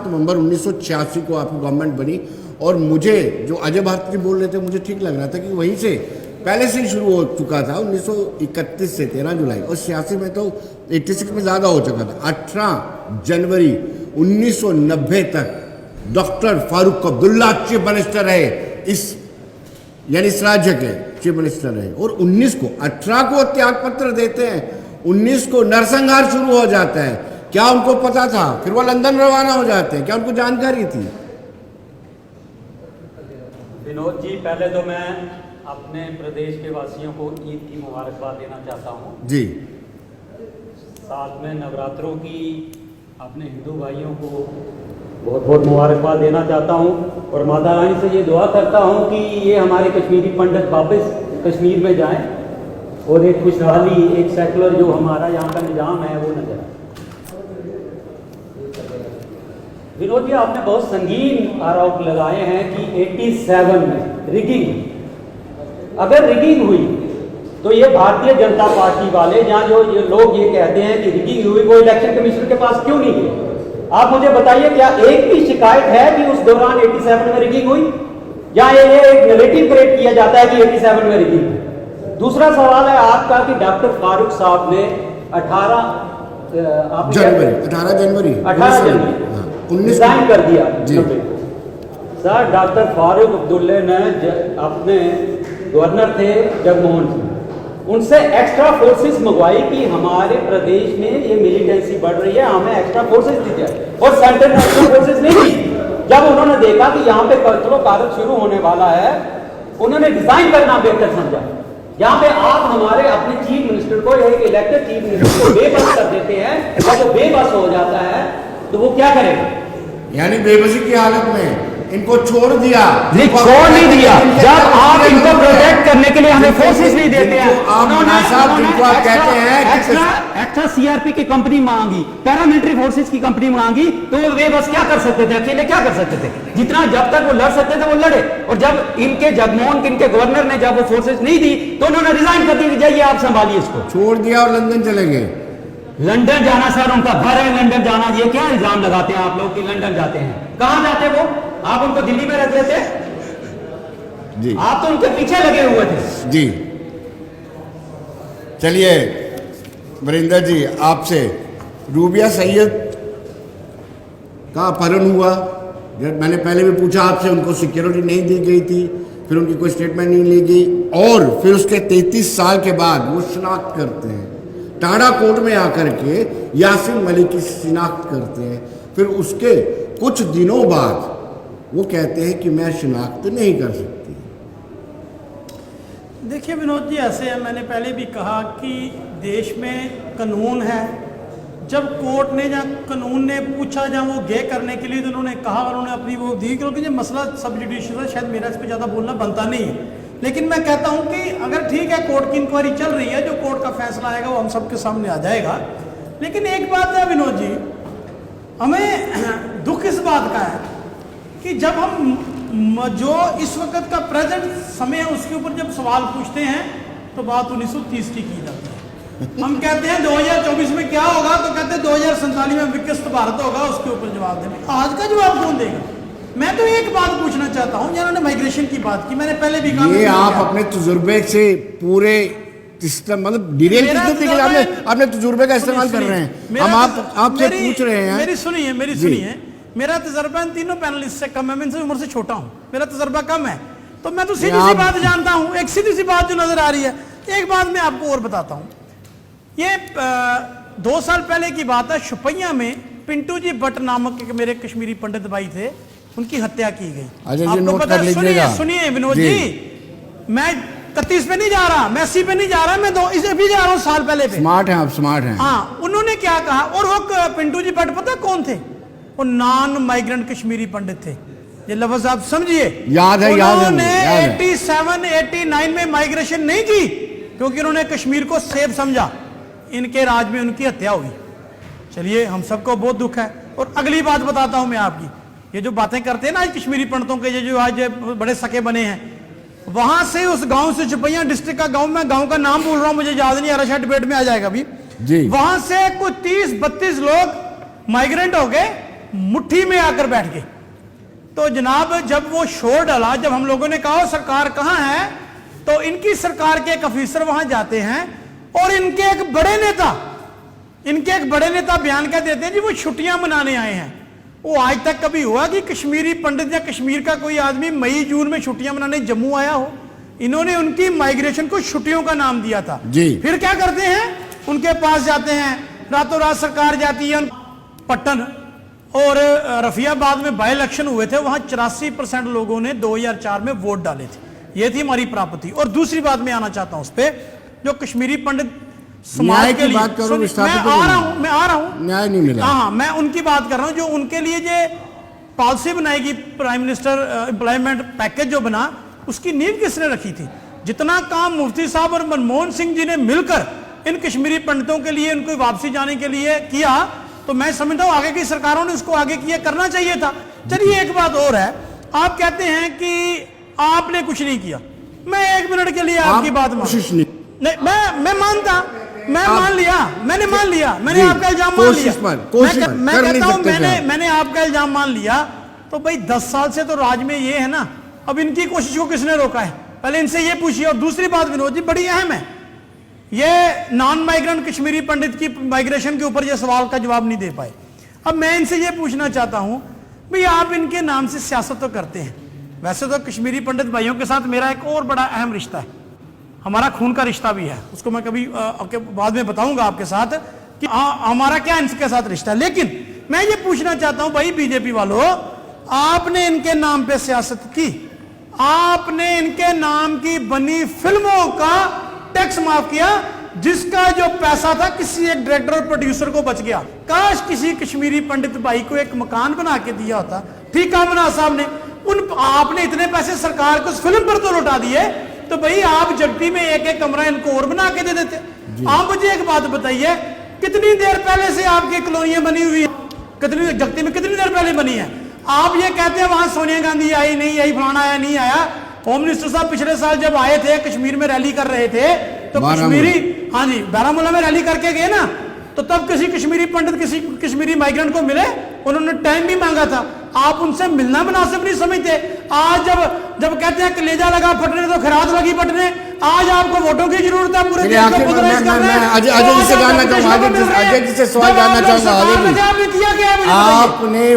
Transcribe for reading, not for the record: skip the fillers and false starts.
7 नवंबर 1986 को आपकी गवर्नमेंट बनी। और मुझे जो अजय भारती बोल रहे थे, मुझे ठीक लग रहा था कि वहीं से पहले से ही शुरू हो चुका था 1931 से 13 जुलाई, और 86 में तो 86 में ज़्यादा हो चुका था। 18 जनवरी 1990 तक doctor Farooq Abdullah chief minister रहे, यानी इस राज्य के चीफ मिनिस्टर रहे। और 19 को 18 को त्याग पत्र देते हैं, 19 को नरसंहार शुरू हो जाता है। क्या उनको पता था? फिर वो लंदन रवाना हो जाते हैं, क्या उनको जानकारी थी? विनोद जी, पहले तो मैं अपने प्रदेश के वासियों को ईद की मुबारकबाद देना चाहता हूँ जी। साथ में नवरात्रों की अपने हिंदू भाइयों को बहुत बहुत मुबारकबाद देना चाहता हूँ। और माता रानी से ये दुआ करता हूँ कि ये हमारे कश्मीरी पंडित वापस कश्मीर में जाएं और एक खुशहाली, एक सेकुलर जो हमारा यहाँ का निज़ाम है वो नजर आए। विनोद जी, आपने बहुत संगीन आरोप लगाए हैं कि 87 में रिगिंग, अगर रिगिंग हुई तो ये भारतीय जनता पार्टी वाले जहाँ जो ये लोग ये कहते हैं कि रिगिंग हुई, वो इलेक्शन कमीशन के पास क्यों नहीं गए? आप मुझे बताइए, क्या एक भी शिकायत है कि उस दौरान 87 में रिगिंग हुई, या ये एक नैरेटिव क्रिएट किया जाता है कि 87 में रिगिंग हुई? दूसरा सवाल है आपका कि डॉक्टर फारूक साहब ने 18 जनवरी रिजाइन कर दिया। सर, डॉक्टर फारूक अब्दुल्ला ने अपने गवर्नर थे जगमोहन सिंह, उनसे एक्स्ट्रा फोर्सेस मंगवाई कि हमारे प्रदेश में ये मिलिटेंसी बढ़ रही है, हमें एक्स्ट्रा फोर्सेस दी जाए, और सेंटर ने एक्स्ट्रा फोर्सेस नहीं दी। जब उन्होंने देखा कि यहाँ पे कत्लो गारत शुरू होने वाला है, उन्होंने डिजाइन करना बेहतर समझा। यहाँ पे आप हमारे अपने चीफ मिनिस्टर को, एक इलेक्टेड चीफ मिनिस्टर को बेबस कर देते हैं, और जब बेबस हो जाता है तो वो क्या करेगा? यानी बेबसी की हालत में इनको छोड़ दिया। नहीं, छोड़ नहीं दिया। जब आप इनको प्रोटेक्ट करने के लिए हमें फोर्सेस नहीं देते हैं, उन्होंने कहते हैं एक्स्ट्रा सीआरपी की कंपनी मांगी, पैरामिलिट्री फोर्सेस की कंपनी मांगी, तो वे बस क्या कर सकते थे? अकेले क्या कर सकते थे? जितना जब तक वो लड़ सकते थे वो लड़े। और जब इनके जगमोहन, इनके गवर्नर ने जब वो फोर्सेस नहीं दी तो उन्होंने रिजाइन कर दी, जाइए आप संभालिए इसको। छोड़ दिया और लंदन चले गए। लंदन जाना सर उनका घर है, लंदन जाना, ये क्या इल्जाम लगाते हैं आप लोग कि लंदन जाते हैं? कहां जाते वो? आप उनको दिल्ली में रख लेते जी, आप तो उनके पीछे लगे हुए थे जी। चलिए वरिंदर जी, आपसे रूबिया सैयद का अपहरण हुआ, मैंने पहले भी पूछा आपसे, उनको सिक्योरिटी नहीं दी गई थी, फिर उनकी कोई स्टेटमेंट नहीं ली गई, और फिर उसके 33 साल के बाद वो शिनाख्त करते हैं, टाड़ा कोर्ट में आकर के यासीन मलिक की शिनाख्त करते हैं। फिर उसके कुछ दिनों बाद वो कहते हैं कि मैं शिनाख्त नहीं कर सकती। देखिए विनोद जी, ऐसे है, मैंने पहले भी कहा कि देश में कानून है। जब कोर्ट ने या कानून ने पूछा जब वो गे करने के लिए, तो उन्होंने कहा, उन्होंने अपनी वो दी, क्योंकि ये मसला सब जुडिशियल है, शायद मेरा इस पर ज़्यादा बोलना बनता नहीं है। लेकिन मैं कहता हूं कि अगर ठीक है, कोर्ट की इंक्वायरी चल रही है, जो कोर्ट का फैसला आएगा वो हम सबके सामने आ जाएगा। लेकिन एक बात है विनोद जी, हमें दुख इस बात का है कि जब हम जो इस वक्त का प्रेजेंट समय है उसके ऊपर जब सवाल पूछते हैं तो बात 1930 की जाती है। हम कहते हैं 2024 में क्या होगा, तो कहते हैं 2047 में विकसित भारत होगा, उसके ऊपर जवाब दें। आज का जवाब कौन देगा? मैं तो एक बात पूछना चाहता हूं, जिन्होंने माइग्रेशन की बात की, मैंने पहले भी कहा, ये आप अपने तजुर्बे से पूरे मतलब डिटेल आपने तजुर्बे का इस्तेमाल कर रहे हैं। हम आपसे पूछ रहे हैं, मेरी सुनिए, मेरा तजर्बा इन तीनों पैनलिस्ट से कम है, मैं इनसे उम्र से छोटा हूं, मेरा तजर्बा कम है, तो मैं तो सीधी सी बात जानता हूं। एक सीधी सी बात जो नजर आ रही है, एक बात मैं आपको और बताता हूं। ये 2 साल पहले की बात है, शुपैया में पिंटू जी भट्ट नामक एक मेरे कश्मीरी पंडित भाई थे, उनकी हत्या की गई। आपको पता है? सुनिए विनोद जी, मैं 31 पे नहीं जा रहा, मैं 80 पे नहीं जा रहा, मैं इसे भी जा रहा हूं साल पहले पे। स्मार्ट हैं आप, स्मार्ट हैं। हाँ, उन्होंने क्या कहा, और वो पिंटू जी भट्ट पता कौन थे? वो नॉन माइग्रेंट कश्मीरी पंडित थे। ये लफ्ज आप समझिए, याद है, उन्होंने 87, 89 में माइग्रेशन नहीं की, क्योंकि उन्होंने कश्मीर को सेफ समझा। इनके राज में उनकी हत्या हुई। चलिए, हम सबको बहुत दुख है। और अगली बात बताता हूं मैं आपकी, ये जो बातें करते हैं ना आज कश्मीरी पंडितों के, ये जो आज बड़े सके बने हैं, वहां से उस गांव से, शुपैया डिस्ट्रिक्ट का गांव, में गांव का नाम बोल रहा हूं, मुझे याद नहीं आ रहा, शायद डिबेट में आ जाएगा अभी जी। वहां से कुछ 30-32 लोग माइग्रेंट हो गए मुट्ठी में आकर बैठ गए। तो जनाब जब वो शोर डाला, जब हम लोगों ने कहा सरकार कहां है, तो इनकी सरकार के एक अफीसर वहां जाते हैं और इनके एक बड़े नेता बयान क्या देते हैं जी वो छुट्टियां मनाने आए हैं। वो आज तक कभी हुआ कि कश्मीरी पंडित या कश्मीर का कोई आदमी मई जून में छुट्टियां मनाने जम्मू आया हो? इन्होंने उनकी माइग्रेशन को छुट्टियों का नाम दिया था जी। फिर क्या करते हैं, उनके पास जाते हैं, रातों रात सरकार जाती है। पट्टन और रफियाबाद में बाई इलेक्शन हुए थे, वहां 84% लोगों ने 2004 में वोट डाले थे। ये थी हमारी प्राप्ति। और दूसरी बात मैं आना चाहता हूं उस पर, जो कश्मीरी पंडित समाज के लिए, मैं आ रहा हूं, न्याय नहीं मिला। हाँ, मैं उनकी बात कर रहा हूं जो उनके लिए जो पॉलिसी बनाएगी, प्राइम मिनिस्टर एम्प्लॉयमेंट पैकेज जो बना, उसकी नींव किसने रखी थी? जितना काम मुफ्ती साहब और मनमोहन सिंह जी ने मिलकर इन कश्मीरी पंडितों के लिए, उनको वापसी जाने के लिए किया, तो मैं समझता हूं आगे की सरकारों ने उसको आगे किया करना चाहिए था। चलिए एक बात और है, आप कहते हैं कि आपने कुछ नहीं किया। मैं 1 मिनट के लिए आपकी बात नहीं, मैं मानता, मैं मान लिया, मैंने मान लिया, मैंने आपका इल्जाम मान लिया। मैं कहता हूं मैंने आपका इल्जाम मान लिया। तो भाई 10 साल से तो राज में ये है ना, अब इनकी कोशिश को किसने रोका है? पहले इनसे ये पूछिए। और दूसरी बात विनोद जी बड़ी अहम है, ये नॉन माइग्रेंट कश्मीरी पंडित की माइग्रेशन के ऊपर ये सवाल का जवाब नहीं दे पाए। अब मैं इनसे ये पूछना चाहता हूं, भाई आप इनके नाम से सियासत तो करते हैं, वैसे तो कश्मीरी पंडित भाइयों के साथ मेरा एक और बड़ा अहम रिश्ता है, हमारा खून का रिश्ता भी है, उसको मैं कभी बाद में बताऊंगा आपके साथ कि हमारा क्या इनके साथ रिश्ता है। लेकिन मैं ये पूछना चाहता हूं भाई बीजेपी वालों, आपने इनके नाम पे सियासत की, आपने इनके नाम की बनी फिल्मों का टैक्स माफ किया, जिसका जो पैसा था किसी एक डायरेक्टर और प्रोड्यूसर को बच गया। काश किसी कश्मीरी पंडित भाई को एक मकान बना के दिया होता, ठीक है मना साहब ने, आपने इतने पैसे सरकार को उस फिल्म पर तो लौटा दिए, तो भाई आप जगती में एक एक कमरा इनको और बना के दे देते। आप मुझे एक बात बताइए, कितनी देर पहले से आपकी कॉलोनियां बनी हुई है? कितनी जगती में कितनी देर पहले बनी है? आप ये कहते हैं वहां सोनिया गांधी आई नहीं आई, फलाना आया नहीं आया। होम मिनिस्टर साहब पिछले साल जब आए थे, कश्मीर में रैली कर रहे थे, तो कश्मीरी, हाँ जी, बारामूला में रैली करके गए ना, तो तब किसी कश्मीरी पंडित किसी कश्मीरी माइग्रेंट को मिले, उन्होंने टाइम भी मांगा था। आप उनसे मिलना मुनासिब नहीं समझते। आज जब कहते हैं कलेजा लगा फटने तो खरात लगी फटने, आज आपको वोटों की जरूरत है पूरे देश को मोबिलाइज करना है। अजय जी से जानना चाहूंगा, अजय जी से सवाल जानना चाहूंगा, आपने